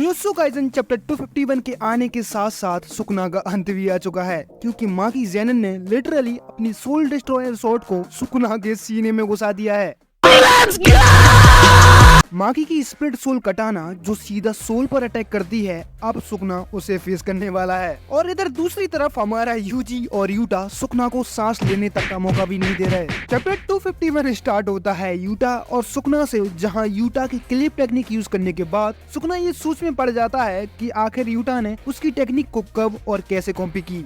Jujutsu Kaisen chapter 251 के आने के साथ साथ सुकुना का अंत भी आ चुका है, क्योंकि माकी ज़ेनन ने लिटरली अपनी सोल डिस्ट्रॉयर स्वॉर्ड को सुकुना के सीने में घुसा दिया है। माकी की स्प्लिट सोल कटाना जो सीधा सोल पर अटैक करती है, अब सुकुना उसे फेस करने वाला है। और इधर दूसरी तरफ हमारा यूजी और यूटा सुकुना को सांस लेने तक का मौका भी नहीं दे रहे। चैप्टर 251 स्टार्ट होता है यूटा और सुकुना से, जहां यूटा की क्लिप टेक्निक यूज करने के बाद सुकुना ये सोच में पड़ जाता है कि आखिर यूटा ने उसकी टेक्निक को कब और कैसे कॉपी की।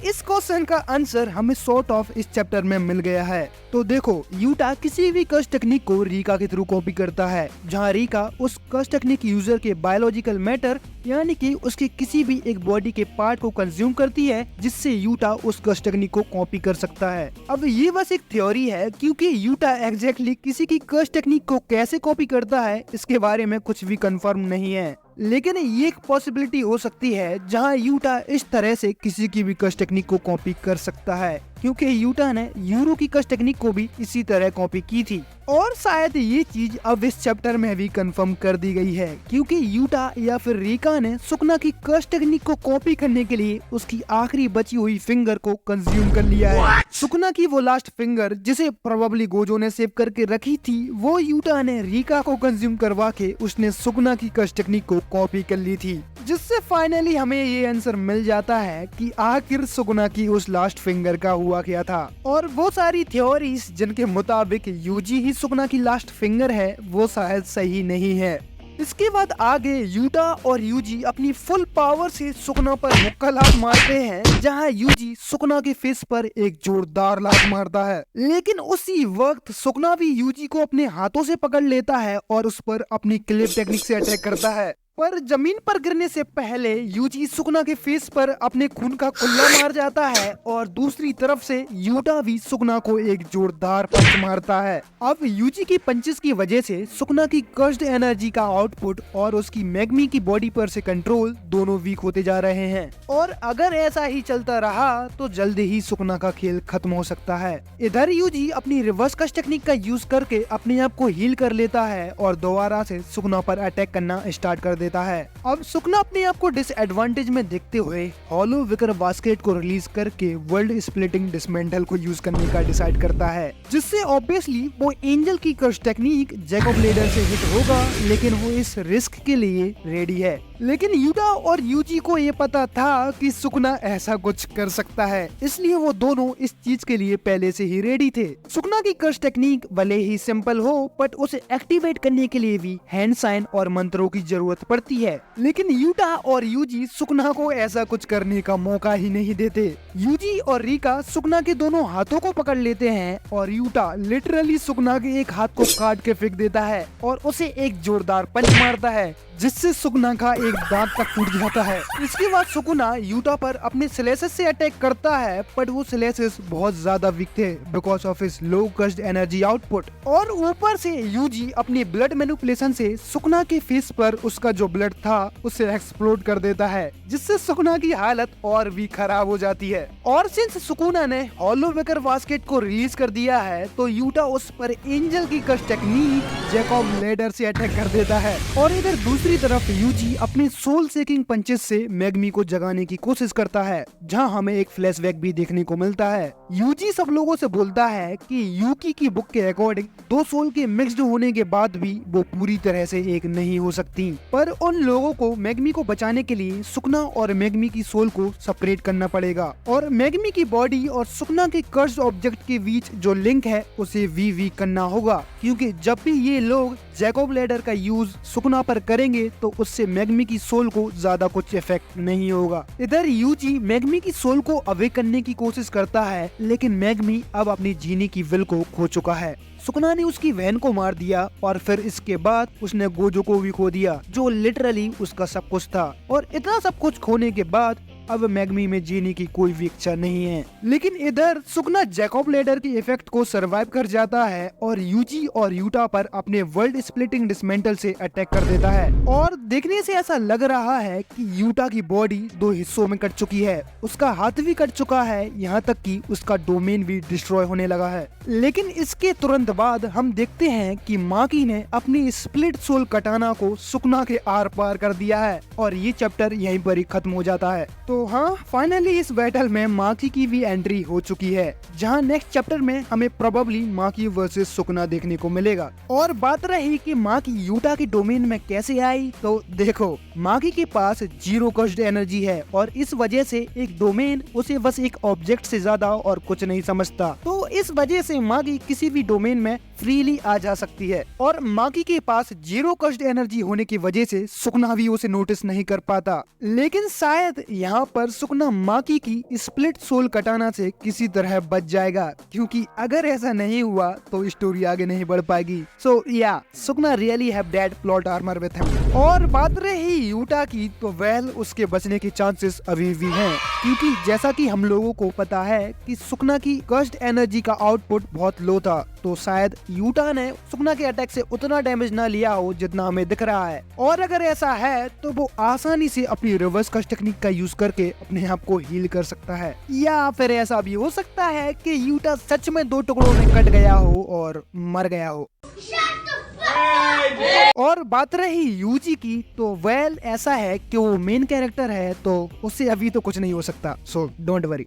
इस क्वेश्चन का आंसर हमें सॉर्ट ऑफ इस चैप्टर में मिल गया है। तो देखो, यूटा किसी भी कर्स टेक्निक को रीका के थ्रू कॉपी करता है, जहां रीका उस कर्स टेक्निक यूजर के बायोलॉजिकल मैटर यानी कि उसके किसी भी एक बॉडी के पार्ट को कंज्यूम करती है, जिससे यूटा उस कर्स टेक्निक को कॉपी कर सकता है। अब ये बस एक थ्योरी है, क्योंकि यूटा एग्जैक्टली किसी की कर्स टेक्निक को कैसे कॉपी करता है इसके बारे में कुछ भी कंफर्म नहीं है, लेकिन ये एक पॉसिबिलिटी हो सकती है जहां यूटा इस तरह से किसी की भी कर्स टेक्निक को कॉपी कर सकता है, क्योंकि यूटा ने यूरो की कर्स टेक्निक को भी इसी तरह कॉपी की थी। और शायद ये चीज अब इस चैप्टर में भी कंफर्म कर दी गई है, क्योंकि यूटा या फिर रीका ने सुकुना की कर्स टेक्निक को कॉपी करने के लिए उसकी आखिरी बची हुई फिंगर को कंज्यूम कर लिया है। सुकुना की वो लास्ट फिंगर जिसे प्रोबेबली गोजो ने सेव करके रखी थी, वो यूटा ने रीका को कंज्यूम करवा के उसने सुकुना की कर्स टेक्निक को कॉपी कर ली थी, जिससे फाइनली हमें ये आंसर मिल जाता है कि आखिर सुकुना की उस लास्ट फिंगर का हुआ क्या था। और वो सारी थ्योरीज जिनके मुताबिक यूजी ही सुकुना की लास्ट फिंगर है, वो शायद सही नहीं है। इसके बाद आगे यूटा और यूजी अपनी फुल पावर से सुकुना पर मुक्का लात मारते हैं, जहां यूजी सुकुना के फेस पर एक जोरदार लात मारता है, लेकिन उसी वक्त सुकुना भी यूजी को अपने हाथों से पकड़ लेता है और उस पर अपनी क्लिप टेक्निक से अटैक करता है। पर जमीन पर गिरने से पहले यूजी सुकुना के फेस पर अपने खून का कुल्ला मार जाता है और दूसरी तरफ से यूटा भी सुकुना को एक जोरदार पंच मारता है। अब यूजी की पंचेस की वजह से सुकुना की कर्स्ड एनर्जी का आउटपुट और उसकी मैग्मी की बॉडी पर से कंट्रोल दोनों वीक होते जा रहे हैं, और अगर ऐसा ही चलता रहा तो जल्दी ही सुकुना का खेल खत्म हो सकता है। इधर यूजी अपनी रिवर्स कस्ट टेक्निक का यूज करके अपने आप को हील कर लेता है और दोबारा से सुकुना पर अटैक करना स्टार्ट कर देता है। अब सुकुना अपने आप को डिसएडवांटेज में देखते हुए हॉलो विकर बास्केट को रिलीज करके वर्ल्ड स्प्लिटिंग डिसमेंटल को यूज करने का डिसाइड करता है, जिससे ऑब्वियसली वो एंजल की कर्स टेक्निक जैकब लेडर से हिट होगा, लेकिन वो इस रिस्क के लिए रेडी है। लेकिन यूटा और यूजी को ये पता था कि सुकुना ऐसा कुछ कर सकता है, इसलिए वो दोनों इस चीज के लिए पहले से ही रेडी थे। सुकुना की कर्स टेक्निक भले ही सिंपल हो, बट उसे एक्टिवेट करने के लिए भी हैंड साइन और मंत्रों की जरूरत पड़ती है, लेकिन यूटा और यूजी सुकुना को ऐसा कुछ करने का मौका ही नहीं देते। यूजी और रीका सुकुना के दोनों हाथों को पकड़ लेते हैं और यूटा लिटरली सुकुना के एक हाथ को काट के फेंक देता है और उसे एक जोरदार पंच मारता है, जिससे सुकुना का एक दांत तक टूट जाता है। इसके बाद सुकुना यूटा पर अपने स्लेसेस से अटैक करता है, बट वो स्लेसेस बहुत ज्यादा वीक थे because of his low cursed energy output, और ऊपर से यूजी अपनी ब्लड मैनिपुलेशन से सुकुना के फेस पर उसका जो ब्लड था उसे एक्सप्लोड कर देता है, जिससे सुकुना की हालत और भी खराब हो जाती है। और सिंस सुकुना ने हॉलो विकर बास्केट को रिलीज कर दिया है, तो यूटा उस पर एंजल की कर्स टेक्निक जैकब लेडर से अटैक कर देता है। और इधर दूसरी तरफ यूजी अपने सोल सेकिंग पंचेस से मैग्मी को जगाने की कोशिश करता है, जहां हमें एक फ्लैशबैक भी देखने को मिलता है। यूजी सब लोगों से बोलता है कि यूकी की बुक के अकॉर्डिंग दो सोल के मिक्स्ड होने के बाद भी वो पूरी तरह से एक नहीं हो सकती, पर उन लोगों को मैग्मी को बचाने के लिए सुकुना और मैग्मी की सोल को सेपरेट करना पड़ेगा, और मैग्मी की बॉडी और सुकुना के कर्स्ड ऑब्जेक्ट के बीच जो लिंक है उसे वीक करना होगा, क्योंकि जब भी ये लोग जैकब लेडर का यूज सुकुना पर करेंगे तो उससे मैग्मी की सोल को ज्यादा कुछ इफेक्ट नहीं होगा। इधर यूजी मैग्मी की सोल को अवेक करने की कोशिश करता है, लेकिन मैग्मी अब अपनी जीने की विल को खो चुका है। सुकुना ने उसकी बहन को मार दिया और फिर इसके बाद उसने गोजो को भी खो दिया, जो लिटरली उसका सब कुछ था। और इतना सब कुछ खोने के बाद अब मैगमी में जीने की कोई भी इच्छा नहीं है। लेकिन इधर सुकना जैकब लेडर के इफेक्ट को सरवाइव कर जाता है और यूजी और यूटा पर अपने वर्ल्ड स्प्लिटिंग डिसमेंटल से अटैक कर देता है। और देखने से ऐसा लग रहा है कि यूटा की बॉडी 2 हिस्सों में कट चुकी है, उसका हाथ भी कट चुका है, यहाँ तक कि उसका डोमेन भी डिस्ट्रॉय होने लगा है। लेकिन इसके तुरंत बाद हम देखते हैं कि माकी ने अपनी स्प्लिट सोल कटाना को सुकना के आर पार कर दिया है और ये चैप्टर यहीं पर ही खत्म हो जाता है। तो हाँ, फाइनली इस बैटल में माकी की भी एंट्री हो चुकी है, जहाँ नेक्स्ट चैप्टर में हमें प्रोबेबली माकी वर्सेस सुकना देखने को मिलेगा। और बात रही कि माकी यूटा के डोमेन में कैसे आई, तो देखो माकी के पास 0 कस्ड एनर्जी है और इस वजह से एक डोमेन उसे बस एक ऑब्जेक्ट से ज्यादा और कुछ नहीं समझता। तो इस वजह से माकी किसी भी डोमेन में फ्रीली आ जा सकती है और माकी के पास 0 कस्ड एनर्जी होने की वजह से सुकना भी उसे नोटिस नहीं कर पाता। लेकिन शायद यहाँ पर सुकना माकी की स्प्लिट सोल कटाना से किसी तरह बच जाएगा, क्योंकि अगर ऐसा नहीं हुआ तो स्टोरी आगे नहीं बढ़ पाएगी। सो या Sukna really have dead plot armour with him. और बात रही यूटा की, तो वेल उसके बचने के चांसेस अभी भी हैं, क्योंकि जैसा कि हम लोगों को पता है कि सुकना की कस्ड एनर्जी का आउटपुट बहुत लो था, तो शायद यूटा ने सुकना के अटैक से उतना डैमेज ना लिया हो जितना हमें दिख रहा है। और अगर ऐसा है तो वो आसानी से अपनी रिवर्स कस्ट टेक्निक का यूज करके अपने आप को हील कर सकता है, या फिर ऐसा भी हो सकता है कि यूटा सच में 2 टुकड़ों में कट गया हो और मर गया हो। और बात रही यूजी की, तो वेल ऐसा है कि वो मेन कैरेक्टर है, तो उससे अभी तो कुछ नहीं हो सकता, सो डोंट वरी।